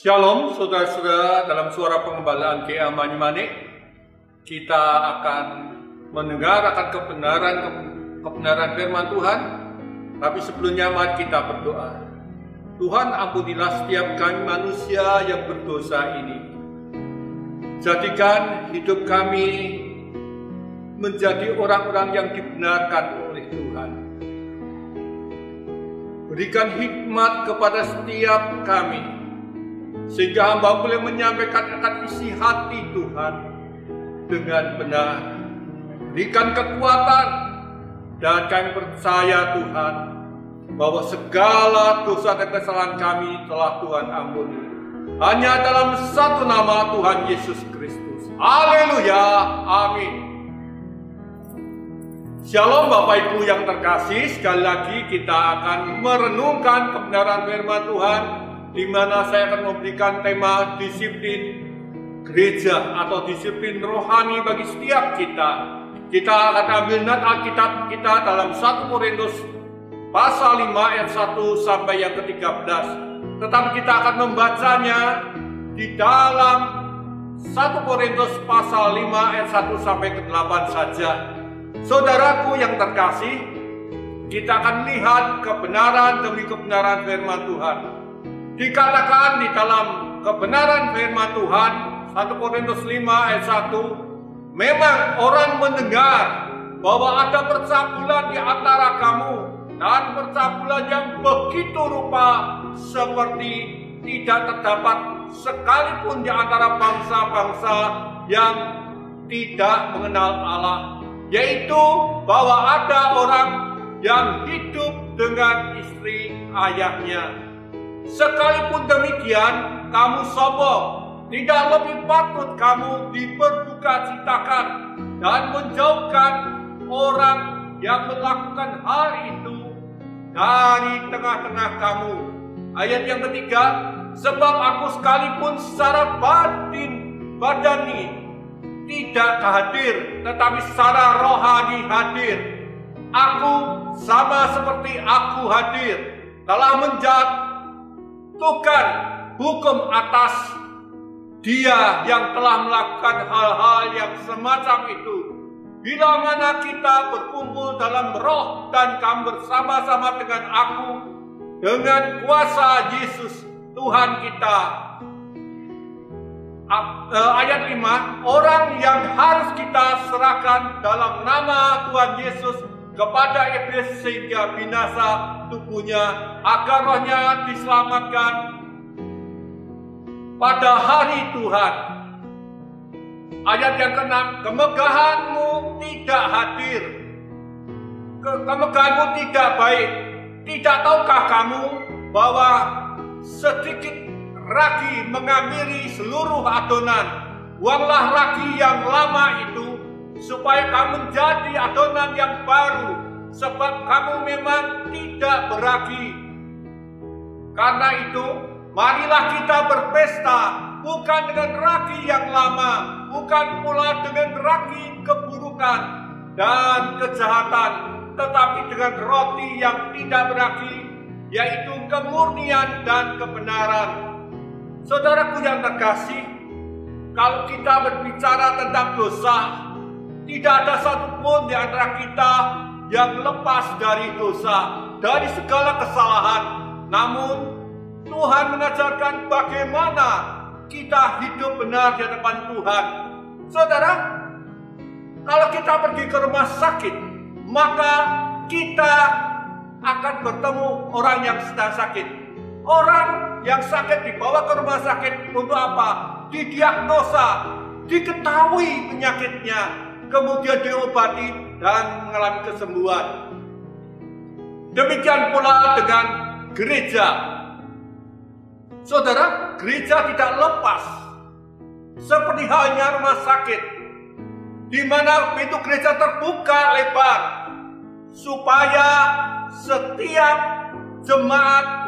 Shalom saudara-saudara, dalam suara pengembalaan GA Banyumanik kita akan mendengar akan kebenaran firman Tuhan. Tapi sebelumnya mari kita berdoa. Tuhan, ampunilah setiap kami manusia yang berdosa ini. Jadikan hidup kami menjadi orang-orang yang dibenarkan oleh Tuhan. Berikan hikmat kepada setiap kami, sehingga hamba boleh menyampaikan akan isi hati Tuhan dengan benar. Berikan kekuatan, dan kami percaya Tuhan bahwa segala dosa dan kesalahan kami telah Tuhan ampuni. Hanya dalam satu nama Tuhan Yesus Kristus. Haleluya, amin. Shalom Bapak Ibu yang terkasih, sekali lagi kita akan merenungkan kebenaran firman Tuhan, di mana saya akan memberikan tema disiplin gereja atau disiplin rohani bagi setiap kita. Kita akan ambil nat Alkitab kita dalam 1 Korintus pasal 5 ayat 1 sampai yang ke-13. Tetapi kita akan membacanya di dalam 1 Korintus pasal 5 ayat 1 sampai ke-8 saja. Saudaraku yang terkasih, kita akan lihat kebenaran demi kebenaran firman Tuhan. Dikatakan di dalam kebenaran firman Tuhan 1 Korintus 5 ayat 1, memang orang mendengar bahwa ada percabulan di antara kamu, dan percabulan yang begitu rupa seperti tidak terdapat sekalipun di antara bangsa-bangsa yang tidak mengenal Allah, yaitu bahwa ada orang yang hidup dengan istri ayahnya. Sekalipun demikian, kamu sombong. Tidak lebih patut kamu diperbukacitakan dan menjauhkan orang yang melakukan hal itu dari tengah-tengah kamu. Ayat yang ketiga, sebab aku sekalipun secara badani tidak hadir, tetapi secara rohani hadir. Aku sama seperti aku hadir, telah menjatuhkan hukum atas dia yang telah melakukan hal-hal yang semacam itu. Bila mana kita berkumpul dalam roh dan kamu bersama-sama dengan aku, dengan kuasa Yesus Tuhan kita. Ayat 5, orang yang harus kita serahkan dalam nama Tuhan Yesus kepada iblis sehingga binasa tubuhnya, agar rohnya diselamatkan pada hari Tuhan. Ayat yang ke-6, kemegahanmu tidak hadir, kemegahanmu tidak baik. Tidak tahukah kamu bahwa sedikit ragi mengamiri seluruh adonan? Buanglah ragi yang lama itu, supaya kamu menjadi adonan yang baru, sebab kamu memang tidak beragi. Karena itu, marilah kita berpesta, bukan dengan ragi yang lama, bukan pula dengan ragi keburukan dan kejahatan, tetapi dengan roti yang tidak beragi, yaitu kemurnian dan kebenaran. Saudaraku yang terkasih, kalau kita berbicara tentang dosa, tidak ada satupun di antara kita yang lepas dari dosa, dari segala kesalahan. Namun Tuhan mengajarkan bagaimana kita hidup benar di hadapan Tuhan. Saudara, kalau kita pergi ke rumah sakit, maka kita akan bertemu orang yang sedang sakit. Orang yang sakit dibawa ke rumah sakit untuk apa? Didiagnosa, diketahui penyakitnya, kemudian diobati dan mengalami kesembuhan. Demikian pula dengan gereja. Saudara, gereja tidak lepas seperti halnya rumah sakit, di mana pintu gereja terbuka lebar supaya setiap jemaat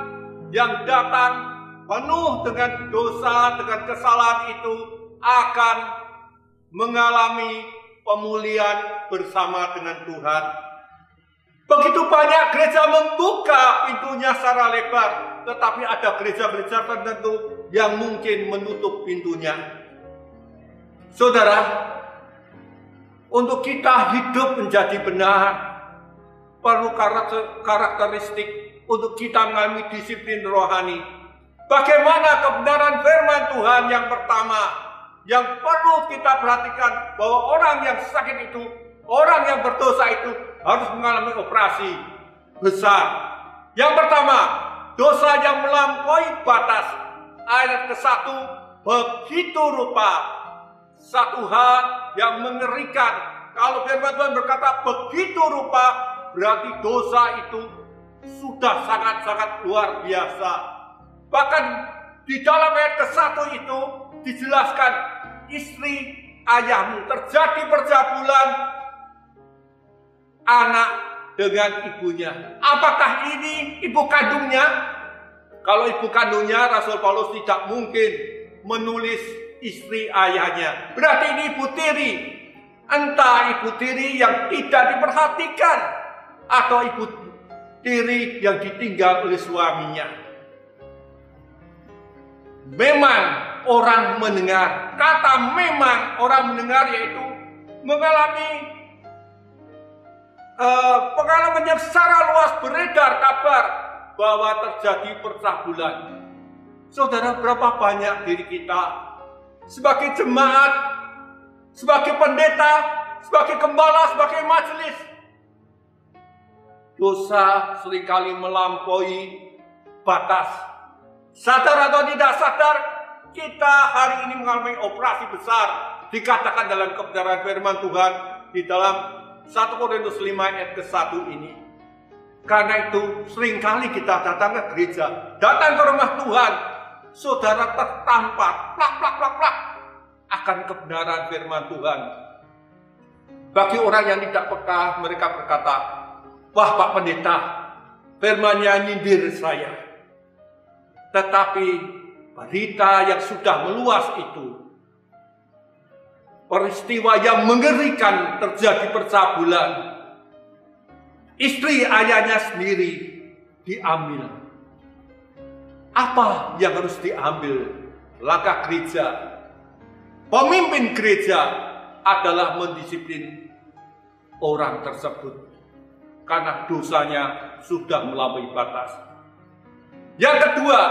yang datang penuh dengan dosa, dengan kesalahan itu akan mengalami pemulihan bersama dengan Tuhan. Begitu banyak gereja membuka pintunya secara lebar, tetapi ada gereja-gereja tertentu yang mungkin menutup pintunya. Saudara, untuk kita hidup menjadi benar, perlu karakteristik untuk kita mengalami disiplin rohani. Bagaimana kebenaran firman Tuhan yang pertama yang perlu kita perhatikan, bahwa orang yang sakit itu, orang yang berdosa itu harus mengalami operasi besar. Yang pertama, dosa yang melampaui batas. Ayat ke-1, begitu rupa. Satu hal yang mengerikan. Kalau firman Tuhan berkata begitu rupa, berarti dosa itu sudah sangat-sangat luar biasa. Bahkan di dalam ayat ke-1 itu dijelaskan, istri ayahmu, terjadi percabulan anak dengan ibunya. Apakah ini ibu kandungnya? Kalau ibu kandungnya, Rasul Paulus tidak mungkin menulis istri ayahnya. Berarti ini ibu tiri. Entah ibu tiri yang tidak diperhatikan atau ibu tiri yang ditinggal oleh suaminya. Memang orang mendengar, kata memang orang mendengar yaitu mengalami pengalaman yang secara luas beredar kabar bahwa terjadi percabulan. Saudara, berapa banyak diri kita sebagai jemaat, sebagai pendeta, sebagai gembala, sebagai majelis, dosa seringkali melampaui batas. Sadar atau tidak sadar, kita hari ini mengalami operasi besar, dikatakan dalam kebenaran firman Tuhan di dalam 1 Korintus 5 ayat ke-1 ini. Karena itu seringkali kita datang ke gereja, datang ke rumah Tuhan, saudara tertampar plak akan kebenaran firman Tuhan. Bagi orang yang tidak peka, mereka berkata, wah Pak Pendeta, firman-Nya nyindir saya. Tetapi berita yang sudah meluas itu, peristiwa yang mengerikan terjadi percabulan, istri ayahnya sendiri diambil. Apa yang harus diambil? Langkah gereja, pemimpin gereja adalah mendisiplin orang tersebut karena dosanya sudah melampaui batas. Yang kedua,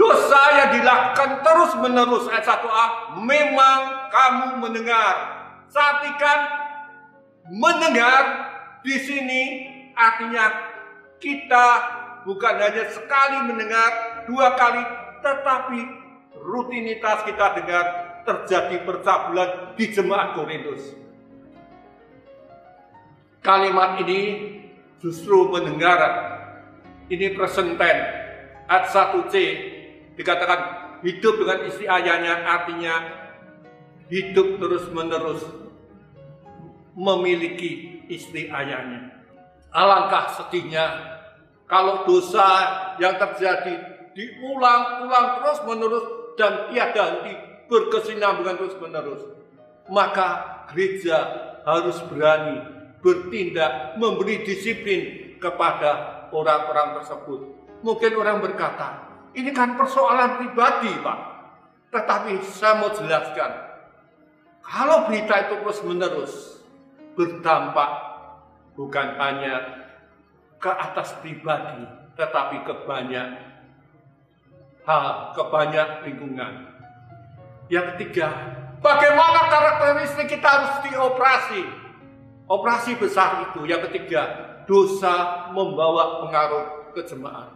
dosa yang dilakukan terus-menerus. Ayat 1a, memang kamu mendengar. Perhatikan, mendengar di sini artinya kita bukan hanya sekali mendengar, 2 kali, tetapi rutinitas kita dengar terjadi percabulan di jemaat Korintus. Kalimat ini justru mendengar. Ini present tense. Ayat 1c dikatakan hidup dengan istri ayahnya, artinya hidup terus-menerus memiliki istri ayahnya. Alangkah sedihnya kalau dosa yang terjadi diulang-ulang terus-menerus dan tiada henti, berkesinambungan terus-menerus. Maka gereja harus berani bertindak, memberi disiplin kepada orang-orang tersebut. Mungkin orang berkata, ini kan persoalan pribadi Pak. Tetapi saya mau jelaskan, kalau berita itu terus-menerus berdampak bukan hanya ke atas pribadi, tetapi ke banyak hal, ke banyak lingkungan. Yang ketiga, bagaimana karakteristik kita harus dioperasi? Operasi besar itu. Yang ketiga, dosa membawa pengaruh ke jemaat.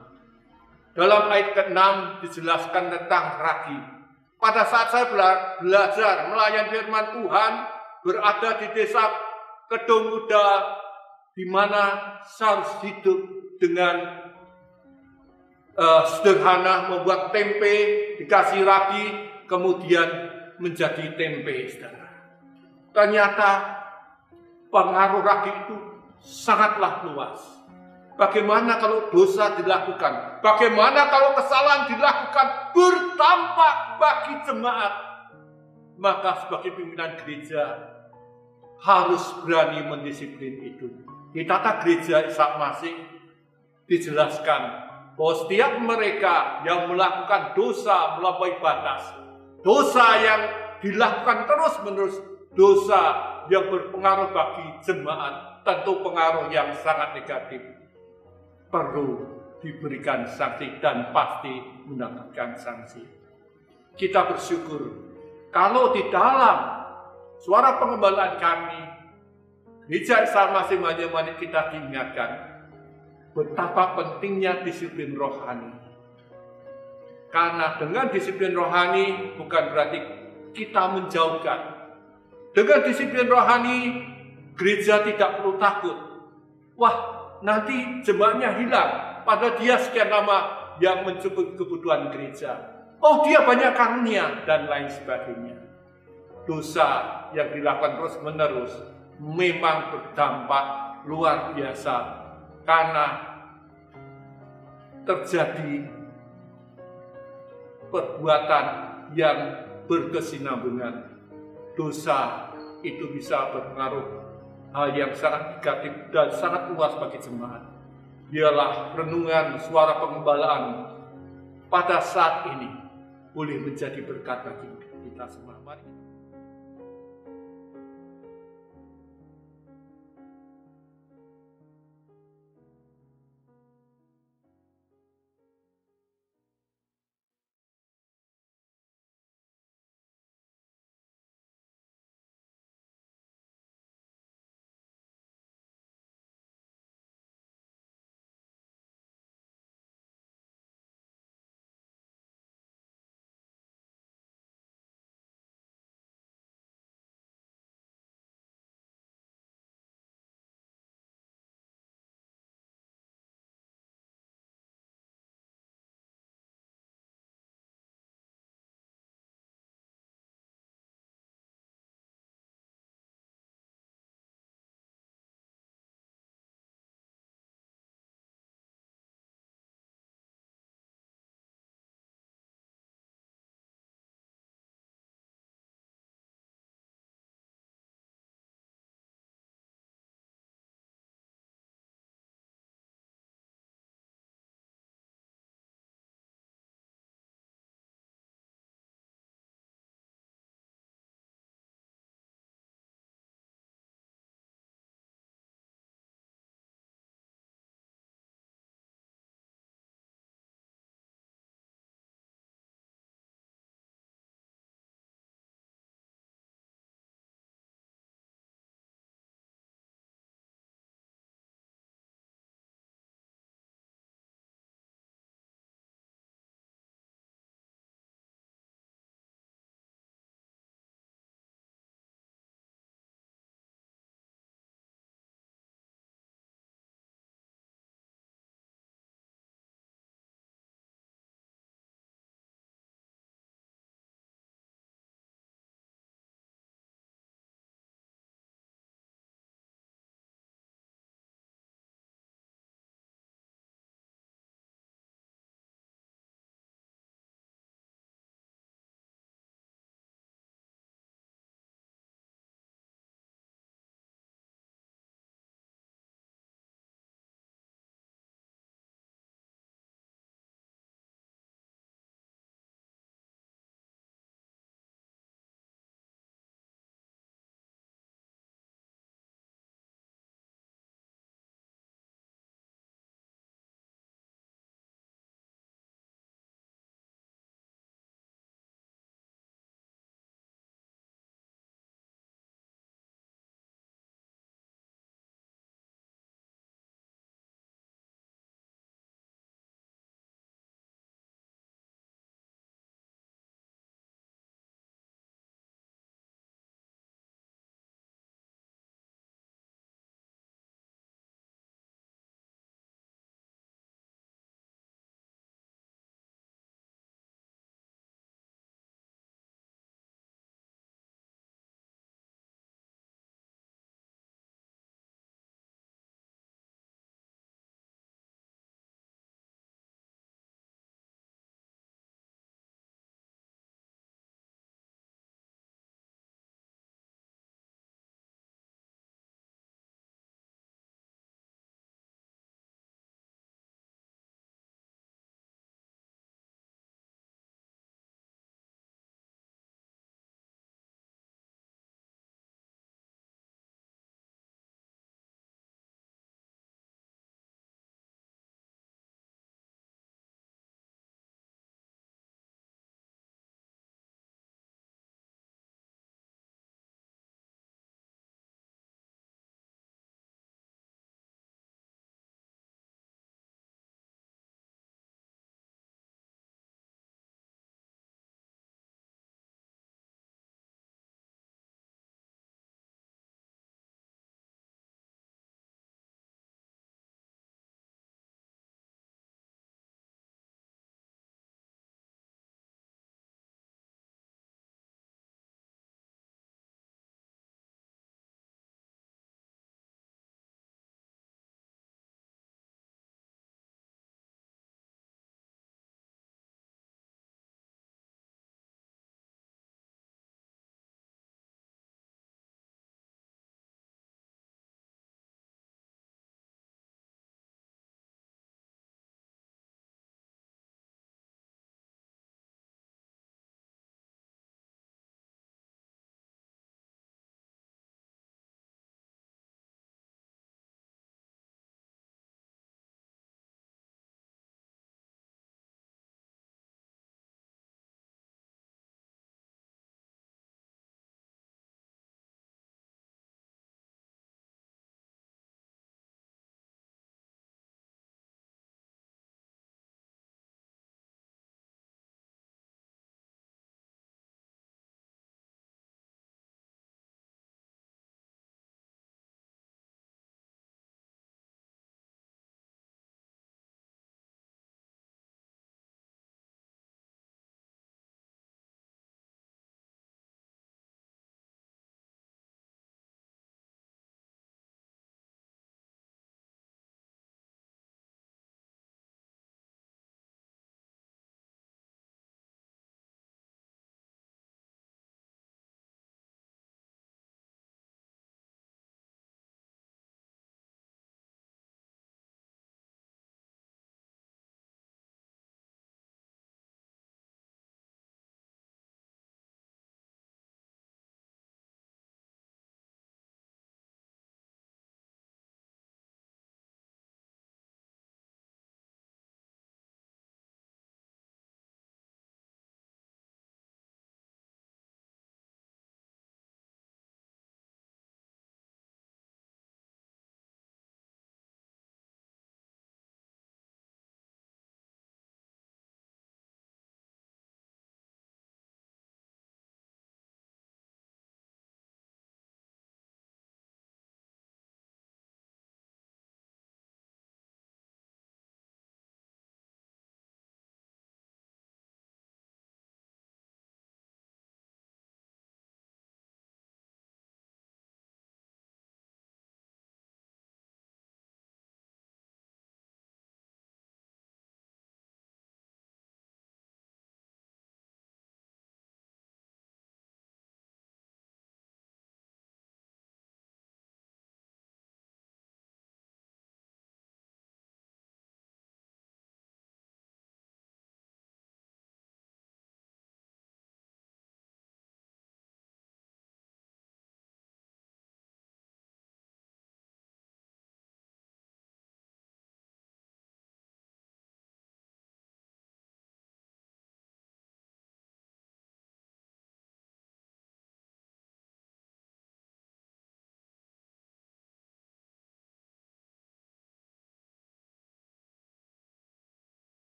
Dalam ayat ke-6 dijelaskan tentang ragi. Pada saat saya belajar melayani firman Tuhan, berada di desa Kedung Kuda, di mana saya harus hidup dengan sederhana, membuat tempe, dikasih ragi, kemudian menjadi tempe. Ternyata pengaruh ragi itu sangatlah luas. Bagaimana kalau dosa dilakukan? Bagaimana kalau kesalahan dilakukan berdampak bagi jemaat? Maka sebagai pimpinan gereja harus berani mendisiplin itu. Di tata gereja Ishak Masih dijelaskan bahwa setiap mereka yang melakukan dosa melampaui batas, dosa yang dilakukan terus-menerus, dosa yang berpengaruh bagi jemaat, tentu pengaruh yang sangat negatif, perlu diberikan sanksi dan pasti mendapatkan sanksi. Kita bersyukur kalau di dalam suara pengembalaan kami, Gereja Ishak Masih Banyumanik, kita diingatkan betapa pentingnya disiplin rohani. Karena dengan disiplin rohani bukan berarti kita menjauhkan. Dengan disiplin rohani, gereja tidak perlu takut. Wah, nanti jemaatnya hilang, padahal dia sekian lama yang mencukupi kebutuhan gereja. Oh, dia banyak karunia, dan lain sebagainya. Dosa yang dilakukan terus-menerus memang berdampak luar biasa karena terjadi perbuatan yang berkesinambungan. Dosa itu bisa berpengaruh hal yang sangat negatif dan sangat luas bagi jemaat. Biarlah renungan suara pengembalaan pada saat ini boleh menjadi berkat bagi kita semua. Mari.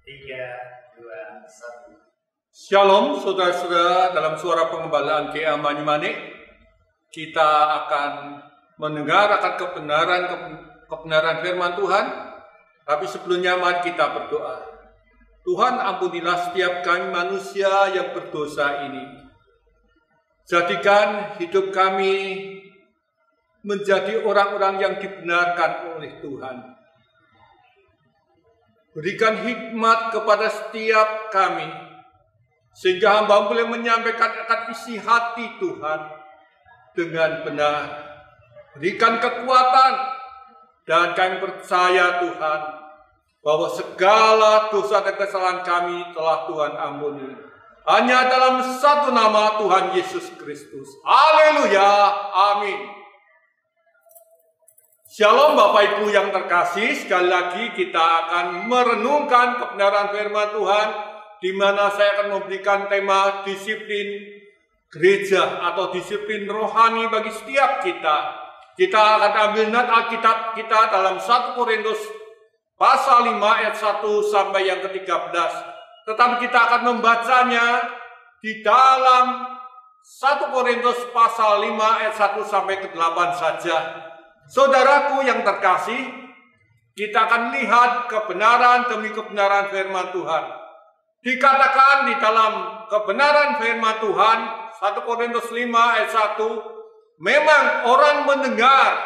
3, 2, 1. Shalom saudara-saudara, dalam suara pengembalaan GA Banyumanik kita akan mendengar akan kebenaran firman Tuhan. Tapi sebelumnya mari kita berdoa. Tuhan, ampunilah setiap kami manusia yang berdosa ini. Jadikan hidup kami menjadi orang-orang yang dibenarkan oleh Tuhan. Berikan hikmat kepada setiap kami, sehingga hamba boleh menyampaikan akan isi hati Tuhan dengan benar. Berikan kekuatan, dan kami percaya Tuhan, bahwa segala dosa dan kesalahan kami telah Tuhan ampuni. Hanya dalam satu nama Tuhan Yesus Kristus. Haleluya, amin. Shalom Bapak Ibu yang terkasih, sekali lagi kita akan merenungkan kebenaran firman Tuhan, di mana saya akan memberikan tema disiplin gereja atau disiplin rohani bagi setiap kita. Kita akan ambil nat Alkitab kita dalam 1 Korintus pasal 5 ayat 1 sampai yang ke-13. Tetapi kita akan membacanya di dalam 1 Korintus pasal 5 ayat 1 sampai ke-8 saja. Saudaraku yang terkasih, kita akan lihat kebenaran demi kebenaran firman Tuhan. Dikatakan di dalam kebenaran firman Tuhan, 1 Korintus 5 ayat 1, memang orang mendengar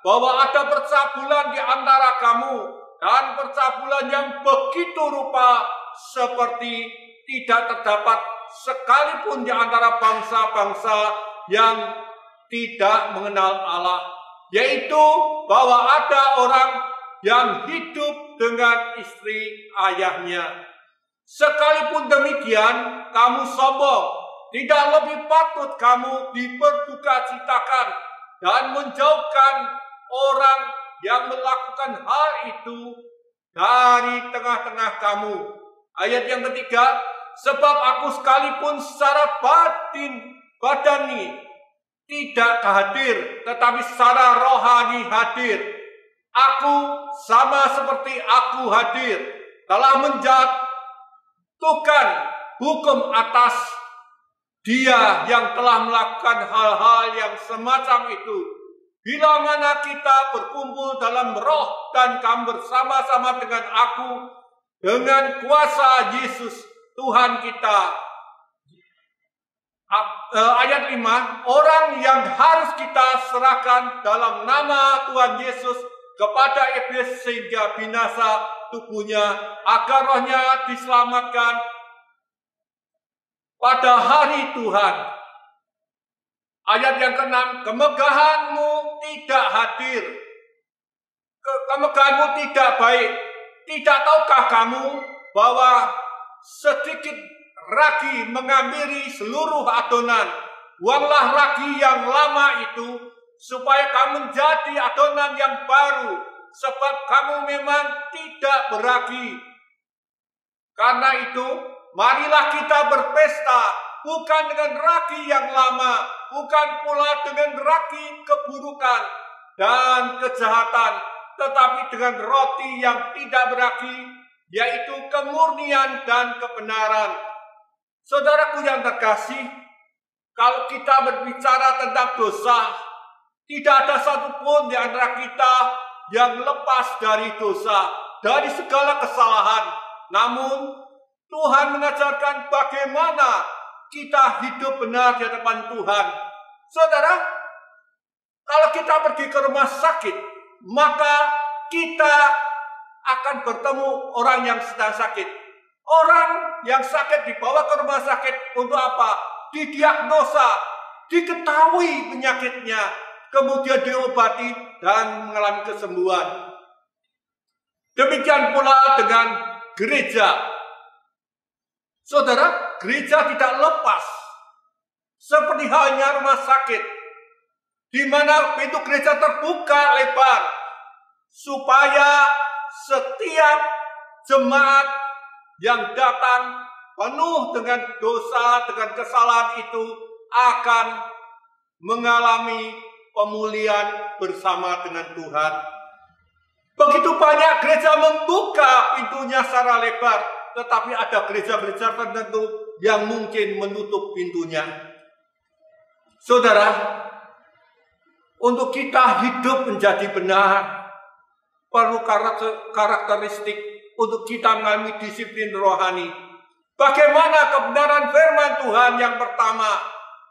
bahwa ada percabulan di antara kamu, dan percabulan yang begitu rupa seperti tidak terdapat sekalipun di antara bangsa-bangsa yang tidak mengenal Allah, yaitu bahwa ada orang yang hidup dengan istri ayahnya. Sekalipun demikian, kamu sombong. Tidak lebih patut kamu diperbukacitakan dan menjauhkan orang yang melakukan hal itu dari tengah-tengah kamu. Ayat yang ketiga, sebab aku sekalipun secara badani tidak hadir, tetapi secara rohani hadir. Aku sama seperti aku hadir, telah menjatuhkan hukum atas dia yang telah melakukan hal-hal yang semacam itu. Bila mana kita berkumpul dalam roh dan kamu bersama-sama dengan aku, dengan kuasa Yesus Tuhan kita. Ayat 5, orang yang harus kita serahkan dalam nama Tuhan Yesus kepada iblis sehingga binasa tubuhnya, agar rohnya diselamatkan pada hari Tuhan. Ayat yang ke-6, kemegahanmu tidak hadir. Kemegahanmu tidak baik. Tidak tahukah kamu bahwa sedikit ragi menghampiri seluruh adonan? Buanglah ragi yang lama itu, supaya kamu menjadi adonan yang baru, sebab kamu memang tidak beragi. Karena itu, marilah kita berpesta, bukan dengan ragi yang lama, bukan pula dengan ragi keburukan dan kejahatan, tetapi dengan roti yang tidak beragi, yaitu kemurnian dan kebenaran. Saudaraku yang terkasih, kalau kita berbicara tentang dosa, tidak ada satupun di antara kita yang lepas dari dosa, dari segala kesalahan. Namun, Tuhan mengajarkan bagaimana kita hidup benar di hadapan Tuhan. Saudara, kalau kita pergi ke rumah sakit, maka kita akan bertemu orang yang sedang sakit. Orang yang sakit dibawa ke rumah sakit untuk apa? Didiagnosa, diketahui penyakitnya, kemudian diobati dan mengalami kesembuhan. Demikian pula dengan gereja. Saudara, gereja tidak lepas seperti halnya rumah sakit, di mana pintu gereja terbuka lebar supaya setiap jemaat yang datang penuh dengan dosa, dengan kesalahan itu akan mengalami pemulihan bersama dengan Tuhan. Begitu banyak gereja membuka pintunya secara lebar, tetapi ada gereja-gereja tertentu yang mungkin menutup pintunya. Saudara, untuk kita hidup menjadi benar, perlu karakteristik untuk kita mengalami disiplin rohani. Bagaimana kebenaran firman Tuhan yang pertama,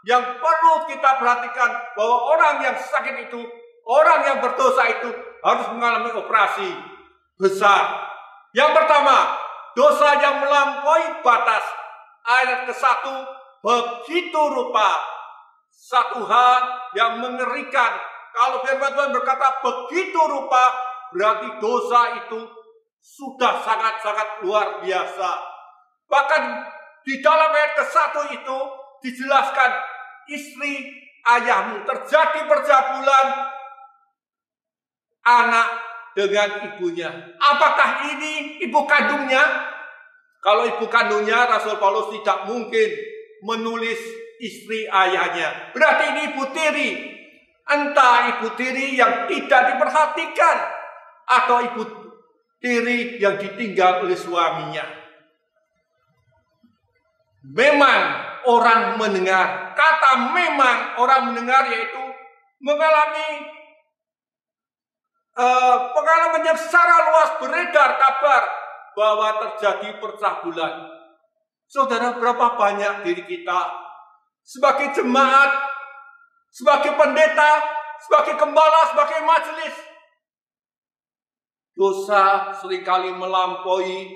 yang perlu kita perhatikan bahwa orang yang sakit itu, orang yang berdosa itu harus mengalami operasi besar. Yang pertama, dosa yang melampaui batas. Ayat ke-1, begitu rupa. Satu hal yang mengerikan. Kalau firman Tuhan berkata begitu rupa, berarti dosa itu sudah sangat-sangat luar biasa. Bahkan di dalam ayat ke-1 itu dijelaskan, istri ayahmu, terjadi percabulan anak dengan ibunya. Apakah ini ibu kandungnya? Kalau ibu kandungnya, Rasul Paulus tidak mungkin menulis istri ayahnya. Berarti ini ibu tiri. Entah ibu tiri yang tidak diperhatikan atau ibu tiri yang ditinggal oleh suaminya. Memang orang mendengar, kata memang orang mendengar yaitu mengalami pengalaman yang secara luas beredar kabar bahwa terjadi percabulan. Saudara, berapa banyak diri kita sebagai jemaat, sebagai pendeta, sebagai gembala, sebagai majelis, dosa seringkali melampaui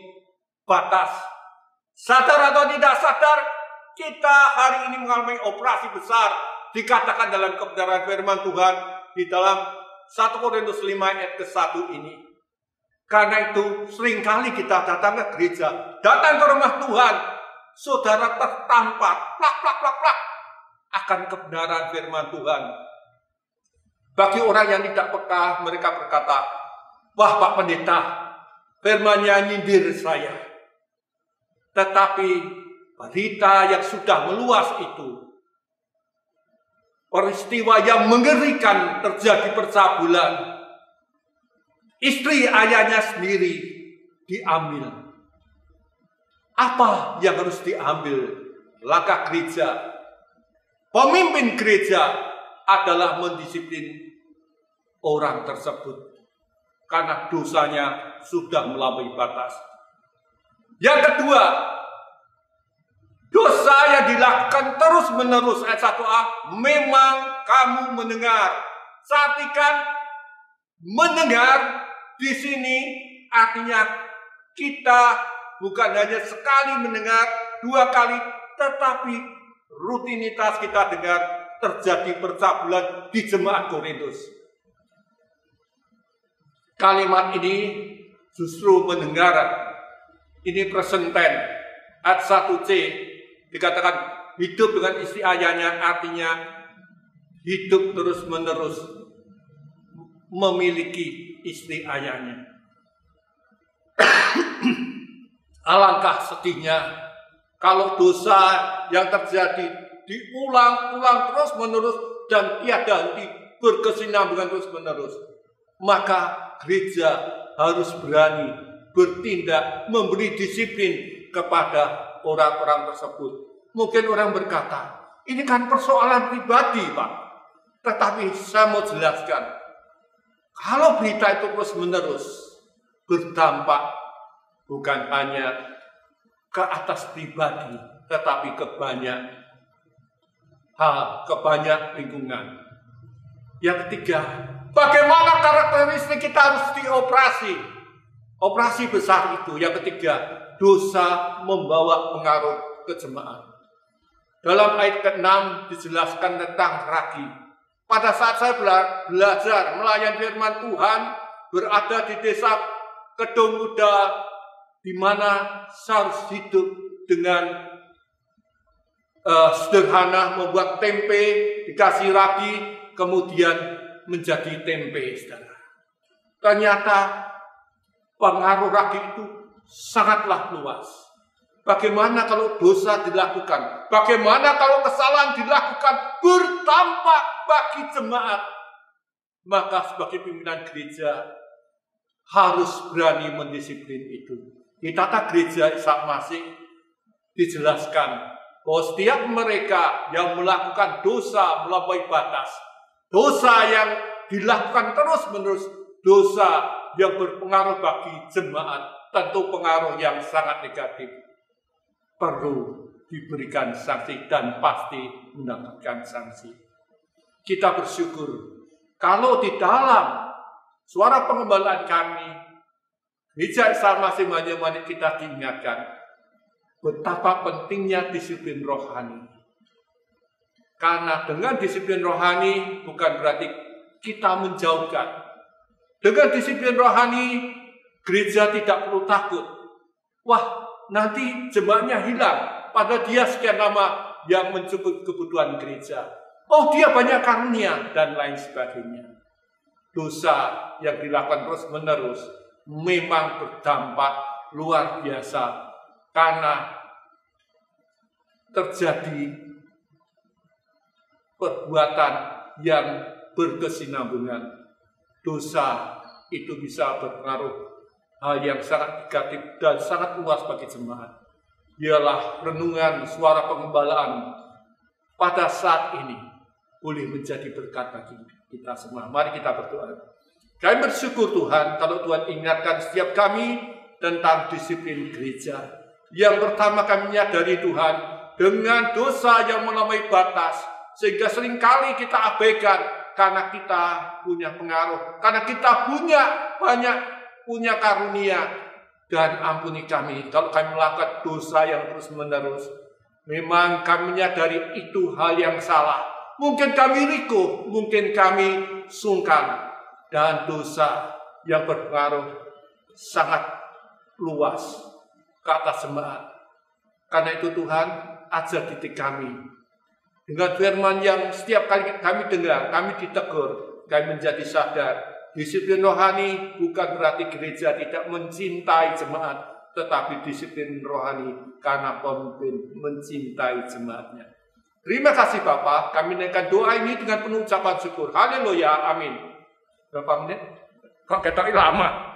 batas. Sadar atau tidak sadar, kita hari ini mengalami operasi besar. Dikatakan dalam kebenaran firman Tuhan di dalam 1 Korintus 5 ayat ke-1 ini. Karena itu seringkali kita datang ke gereja, datang ke rumah Tuhan, saudara tertampar, plak akan kebenaran firman Tuhan. Bagi orang yang tidak peka, mereka berkata, wah Pak Pendeta, firman-Nya nyindir saya. Tetapi berita yang sudah meluas itu, peristiwa yang mengerikan terjadi percabulan, istri ayahnya sendiri diambil. Apa yang harus diambil? Langkah gereja, pemimpin gereja adalah mendisiplin orang tersebut karena dosanya sudah melampaui batas. Yang kedua, dosa yang dilakukan terus-menerus. Ayat 1a, memang kamu mendengar. Perhatikan, mendengar di sini artinya kita bukan hanya sekali mendengar, 2 kali, tetapi rutinitas kita dengar terjadi percabulan di jemaat Korintus. Kalimat ini justru mendengar. Ini present tense. Ayat 1c dikatakan hidup dengan istri ayahnya, artinya hidup terus-menerus memiliki istri ayahnya. Alangkah sedihnya kalau dosa yang terjadi diulang-ulang terus-menerus dan tiada henti, berkesinambungan terus-menerus. Maka gereja harus berani bertindak, memberi disiplin kepada orang-orang tersebut. Mungkin orang berkata, ini kan persoalan pribadi Pak. Tetapi saya mau jelaskan, kalau berita itu terus-menerus berdampak bukan hanya ke atas pribadi, tetapi ke banyak hal, ke banyak lingkungan. Yang ketiga, bagaimana karakteristik kita harus dioperasi? Operasi besar itu. Yang ketiga, dosa membawa pengaruh ke jemaat. Dalam ayat ke-6 dijelaskan tentang ragi. Pada saat saya belajar melayani firman Tuhan, berada di desa Kedung Muda, di mana saya harus hidup dengan sederhana, membuat tempe, dikasih ragi, kemudian menjadi tempe. Ternyata pengaruh ragi itu sangatlah luas. Bagaimana kalau dosa dilakukan? Bagaimana kalau kesalahan dilakukan berdampak bagi jemaat? Maka sebagai pimpinan gereja harus berani mendisiplin itu. Di tata gereja Ishak Masih dijelaskan bahwa setiap mereka yang melakukan dosa melampaui batas, dosa yang dilakukan terus-menerus, dosa yang berpengaruh bagi jemaat, tentu pengaruh yang sangat negatif, perlu diberikan sanksi dan pasti mendapatkan sanksi. Kita bersyukur kalau di dalam suara pengembalaan kami, gereja Ishak Masih Banyumanik, kita diingatkan betapa pentingnya disiplin rohani. Karena dengan disiplin rohani bukan berarti kita menjauhkan. Dengan disiplin rohani, gereja tidak perlu takut. Wah, nanti jemaatnya hilang, padahal dia sekian lama yang mencukupi kebutuhan gereja. Oh, dia banyak karunia, dan lain sebagainya. Dosa yang dilakukan terus-menerus memang berdampak luar biasa. Karena terjadi perbuatan yang berkesinambungan. Dosa itu bisa berpengaruh hal yang sangat negatif dan sangat luas bagi jemaat. Ialah renungan suara pengembalaan pada saat ini boleh menjadi berkat bagi kita semua. Mari kita berdoa. Kami bersyukur Tuhan kalau Tuhan ingatkan setiap kami tentang disiplin gereja. Yang pertama kami menyadari Tuhan dengan dosa yang melampaui batas, sehingga seringkali kita abaikan karena kita punya pengaruh, karena kita punya karunia. Dan ampuni kami kalau kami melakukan dosa yang terus-menerus. Memang kami menyadari itu hal yang salah. Mungkin kami rikuh, mungkin kami sungkan, dan dosa yang berpengaruh sangat luas ke atas jemaat. Karena itu Tuhan, ajar didik kami dengan firman yang setiap kali kami dengar, kami ditegur, kami menjadi sadar. Disiplin rohani bukan berarti gereja tidak mencintai jemaat, tetapi disiplin rohani karena pemimpin mencintai jemaatnya. Terima kasih Bapa, kami naikkan doa ini dengan penuh ucapan syukur. Haleluya, amin. Berapa menit? Kok ketok lama?